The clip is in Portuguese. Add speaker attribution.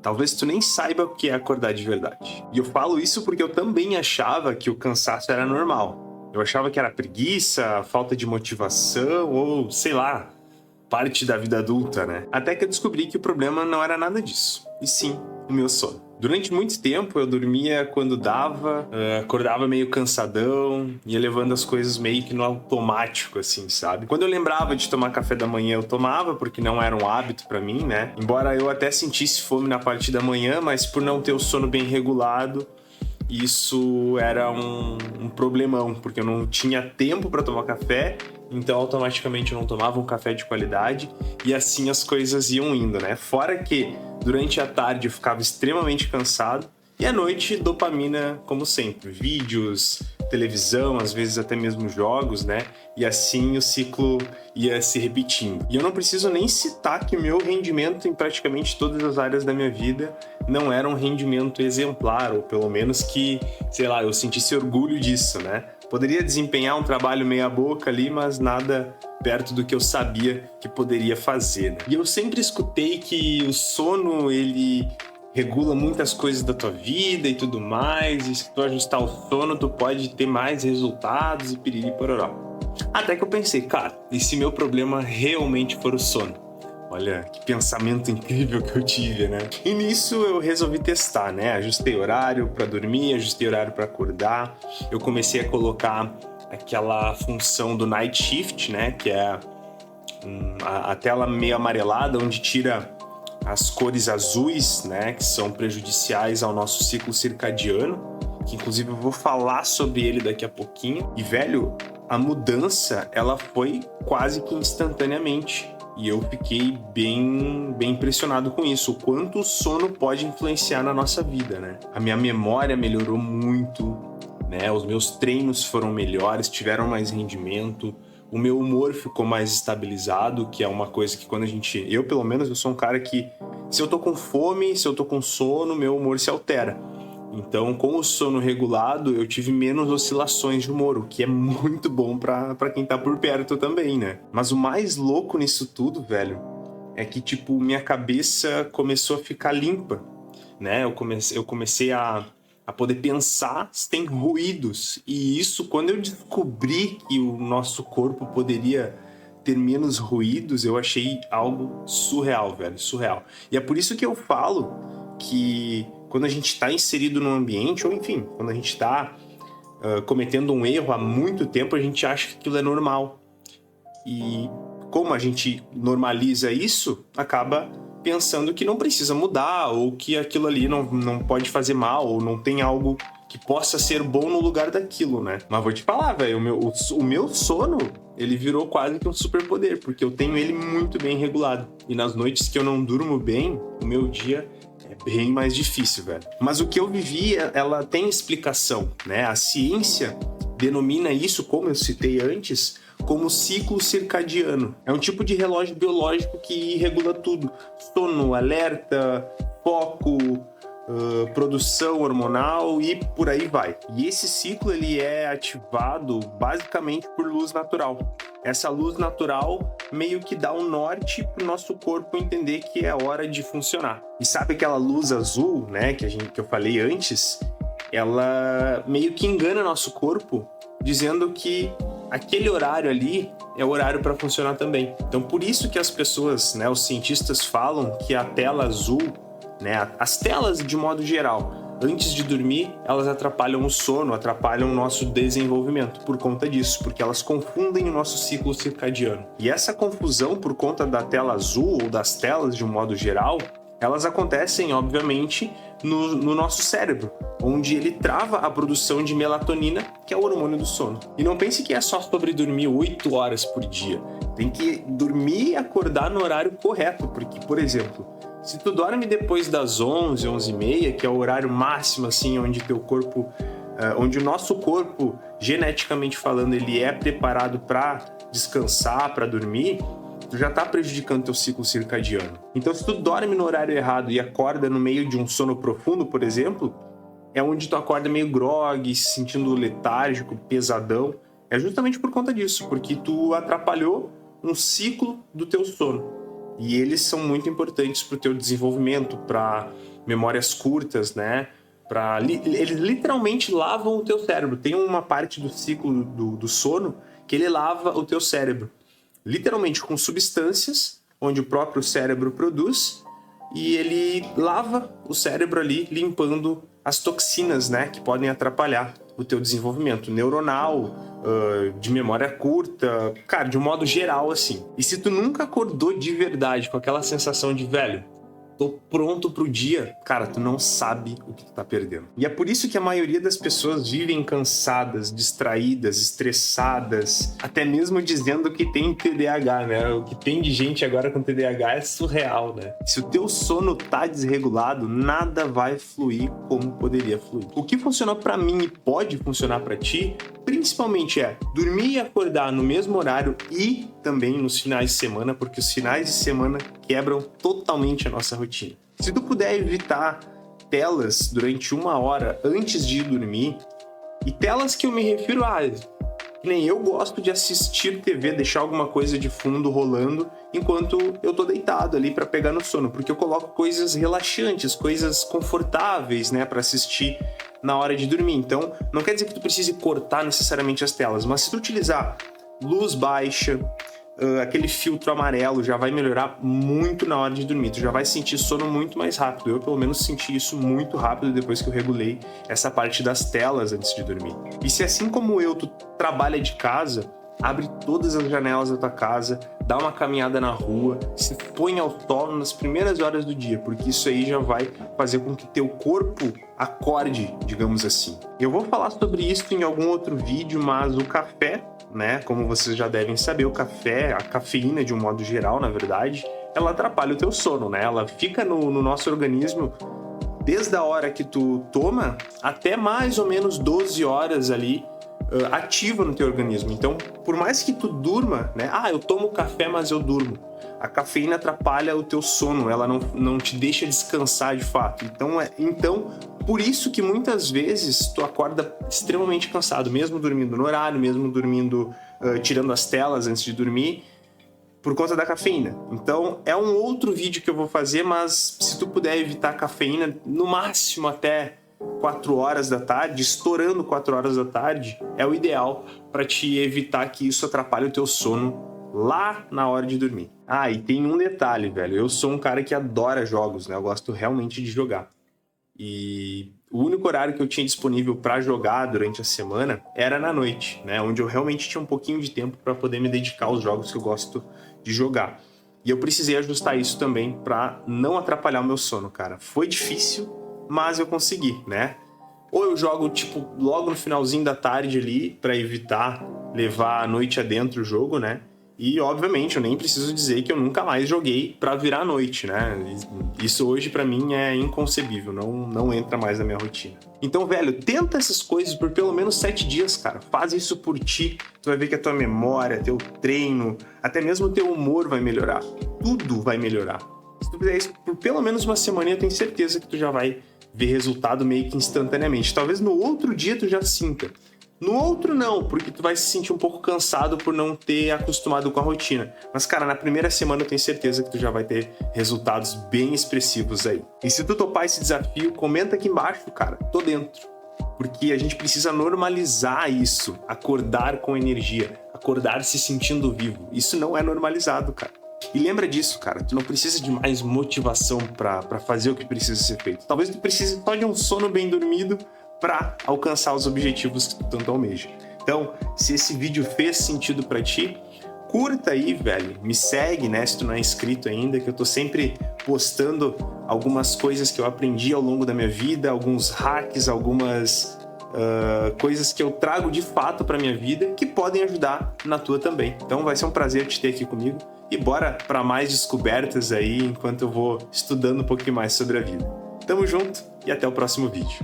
Speaker 1: talvez tu nem saiba o que é acordar de verdade. E eu falo isso porque eu também achava que o cansaço era normal. Eu achava que era preguiça, falta de motivação ou, sei lá, parte da vida adulta, né? Até que eu descobri que o problema não era nada disso, e sim o meu sono. Durante muito tempo eu dormia quando dava, acordava meio cansadão, ia levando as coisas meio que no automático, assim, sabe? Quando eu lembrava de tomar café da manhã, eu tomava, porque não era um hábito pra mim, né? Embora eu até sentisse fome na parte da manhã, mas por não ter o sono bem regulado, isso era um problemão, porque eu não tinha tempo para tomar café, então automaticamente eu não tomava um café de qualidade e assim as coisas iam indo, né? Fora que durante a tarde eu ficava extremamente cansado e à noite dopamina, como sempre, vídeos, televisão, às vezes até mesmo jogos, né? E assim o ciclo ia se repetindo. E eu não preciso nem citar que meu rendimento em praticamente todas as áreas da minha vida não era um rendimento exemplar, ou pelo menos que, sei lá, eu sentisse orgulho disso, né? Poderia desempenhar um trabalho meia boca ali, mas nada perto do que eu sabia que poderia fazer, né? E eu sempre escutei que o sono, ele regula muitas coisas da tua vida e tudo mais, e se tu ajustar o sono, tu pode ter mais resultados e piriri pororó. Até que eu pensei, cara, e se meu problema realmente for o sono? Olha, que pensamento incrível que eu tive, né? E nisso eu resolvi testar, né? Ajustei horário para dormir, ajustei horário para acordar. Eu comecei a colocar aquela função do night shift, né? Que é a tela meio amarelada, onde tira as cores azuis, né? Que são prejudiciais ao nosso ciclo circadiano. Que inclusive eu vou falar sobre ele daqui a pouquinho. E, velho, a mudança, ela foi quase que instantaneamente. E eu fiquei bem impressionado com isso, o quanto o sono pode influenciar na nossa vida, né? A minha memória melhorou muito, né? Os meus treinos foram melhores, tiveram mais rendimento, o meu humor ficou mais estabilizado, que é uma coisa que quando a gente... Eu, pelo menos, eu sou um cara que, se eu tô com fome, se eu tô com sono, meu humor se altera. Então, com o sono regulado, eu tive menos oscilações de humor, o que é muito bom pra quem tá por perto também, né? Mas o mais louco nisso tudo, velho, é que, tipo, minha cabeça começou a ficar limpa, né? Eu comecei a poder pensar sem ruídos. E isso, quando eu descobri que o nosso corpo poderia ter menos ruídos, eu achei algo surreal, velho, surreal. E é por isso que eu falo que quando a gente está inserido num ambiente, ou enfim, quando a gente está cometendo um erro há muito tempo, a gente acha que aquilo é normal. E como a gente normaliza isso, acaba pensando que não precisa mudar, ou que aquilo ali não pode fazer mal, ou não tem algo que possa ser bom no lugar daquilo, né? Mas vou te falar, velho, o meu sono, ele virou quase que um superpoder, porque eu tenho ele muito bem regulado. E nas noites que eu não durmo bem, o meu dia é bem mais difícil, velho. Mas o que eu vivi, ela tem explicação, né? A ciência denomina isso, como eu citei antes, como ciclo circadiano. É um tipo de relógio biológico que regula tudo. Sono, alerta, foco, produção hormonal e por aí vai. E esse ciclo ele é ativado basicamente por luz natural. Essa luz natural meio que dá um norte para o nosso corpo entender que é hora de funcionar. E sabe aquela luz azul, né, que eu falei antes? Ela meio que engana nosso corpo, dizendo que aquele horário ali é o horário para funcionar também. Então, por isso que as pessoas, né, os cientistas falam que a tela azul, né, as telas de modo geral, antes de dormir, elas atrapalham o sono, atrapalham o nosso desenvolvimento por conta disso, porque elas confundem o nosso ciclo circadiano. E essa confusão por conta da tela azul ou das telas de um modo geral, elas acontecem, obviamente, no nosso cérebro, onde ele trava a produção de melatonina, que é o hormônio do sono. E não pense que é só sobre dormir 8 horas por dia. Tem que dormir e acordar no horário correto, porque, por exemplo, se tu dorme depois das 11, 11h30, que é o horário máximo, assim, onde teu corpo, onde o nosso corpo, geneticamente falando, ele é preparado para descansar, para dormir, tu já tá prejudicando teu ciclo circadiano. Então, se tu dorme no horário errado e acorda no meio de um sono profundo, por exemplo, é onde tu acorda meio grogue, se sentindo letárgico, pesadão. É justamente por conta disso, porque tu atrapalhou um ciclo do teu sono. E eles são muito importantes para o teu desenvolvimento, para memórias curtas, né? Eles literalmente lavam o teu cérebro. Tem uma parte do ciclo do sono que ele lava o teu cérebro. Literalmente com substâncias, onde o próprio cérebro produz, e ele lava o cérebro ali, limpando as toxinas, né? Que podem atrapalhar o teu desenvolvimento neuronal, de memória curta, cara, de um modo geral, assim. E se tu nunca acordou de verdade com aquela sensação de, velho, tô pronto pro dia, cara, tu não sabe o que tu tá perdendo. E é por isso que a maioria das pessoas vivem cansadas, distraídas, estressadas, até mesmo dizendo que tem TDAH, né? O que tem de gente agora com TDAH é surreal, né? Se o teu sono tá desregulado, nada vai fluir como poderia fluir. O que funcionou pra mim e pode funcionar pra ti, principalmente é dormir e acordar no mesmo horário e também nos finais de semana, porque os finais de semana quebram totalmente a nossa rotina. Se tu puder evitar telas durante 1 hora antes de ir dormir, e telas que eu me refiro a, que nem eu gosto de assistir TV, deixar alguma coisa de fundo rolando enquanto eu tô deitado ali para pegar no sono, porque eu coloco coisas relaxantes, coisas confortáveis, né, para assistir na hora de dormir. Então, não quer dizer que tu precise cortar necessariamente as telas, mas se tu utilizar luz baixa, aquele filtro amarelo já vai melhorar muito na hora de dormir. Tu já vai sentir sono muito mais rápido. Eu, pelo menos, senti isso muito rápido depois que eu regulei essa parte das telas antes de dormir. E se assim como eu, tu trabalha de casa, abre todas as janelas da tua casa, dá uma caminhada na rua, se põe ao sol nas primeiras horas do dia, porque isso aí já vai fazer com que teu corpo acorde, digamos assim. Eu vou falar sobre isso em algum outro vídeo, mas o café, né, como vocês já devem saber, o café, a cafeína de um modo geral, na verdade, ela atrapalha o teu sono, né? Ela fica no nosso organismo desde a hora que tu toma até mais ou menos 12 horas ali, ativa no teu organismo. Então, por mais que tu durma, né? Eu tomo café, mas eu durmo. A cafeína atrapalha o teu sono, ela não te deixa descansar de fato. Então, por isso que muitas vezes tu acorda extremamente cansado, mesmo dormindo no horário, mesmo dormindo, tirando as telas antes de dormir, por conta da cafeína. Então, é um outro vídeo que eu vou fazer, mas se tu puder evitar a cafeína, no máximo até 4 horas da tarde, estourando 4 horas da tarde, é o ideal para te evitar que isso atrapalhe o teu sono lá na hora de dormir. E tem um detalhe, velho. Eu sou um cara que adora jogos, né? Eu gosto realmente de jogar. E o único horário que eu tinha disponível para jogar durante a semana era na noite, né? Onde eu realmente tinha um pouquinho de tempo para poder me dedicar aos jogos que eu gosto de jogar. E eu precisei ajustar isso também para não atrapalhar o meu sono, cara. Foi difícil, mas eu consegui, né? Ou eu jogo, tipo, logo no finalzinho da tarde ali, para evitar levar a noite adentro o jogo, né? E, obviamente, eu nem preciso dizer que eu nunca mais joguei pra virar a noite, né? Isso hoje, pra mim, é inconcebível, não entra mais na minha rotina. Então, velho, tenta essas coisas por pelo menos 7 dias, cara. Faz isso por ti, tu vai ver que a tua memória, teu treino, até mesmo o teu humor vai melhorar. Tudo vai melhorar. Se tu fizer isso por pelo menos uma semana, eu tenho certeza que tu já vai ver resultado meio que instantaneamente. Talvez no outro dia tu já sinta. No outro não, porque tu vai se sentir um pouco cansado por não ter acostumado com a rotina. Mas, cara, na primeira semana eu tenho certeza que tu já vai ter resultados bem expressivos aí. E se tu topar esse desafio, comenta aqui embaixo, cara. Tô dentro. Porque a gente precisa normalizar isso. Acordar com energia. Acordar se sentindo vivo. Isso não é normalizado, cara. E lembra disso, cara. Tu não precisa de mais motivação pra fazer o que precisa ser feito. Talvez tu precise só de um sono bem dormido para alcançar os objetivos que tu tanto almeja. Então, se esse vídeo fez sentido para ti, curta aí, velho. Me segue, né, se tu não é inscrito ainda, que eu tô sempre postando algumas coisas que eu aprendi ao longo da minha vida, alguns hacks, algumas coisas que eu trago de fato para minha vida que podem ajudar na tua também. Então, vai ser um prazer te ter aqui comigo e bora para mais descobertas aí enquanto eu vou estudando um pouquinho mais sobre a vida. Tamo junto e até o próximo vídeo.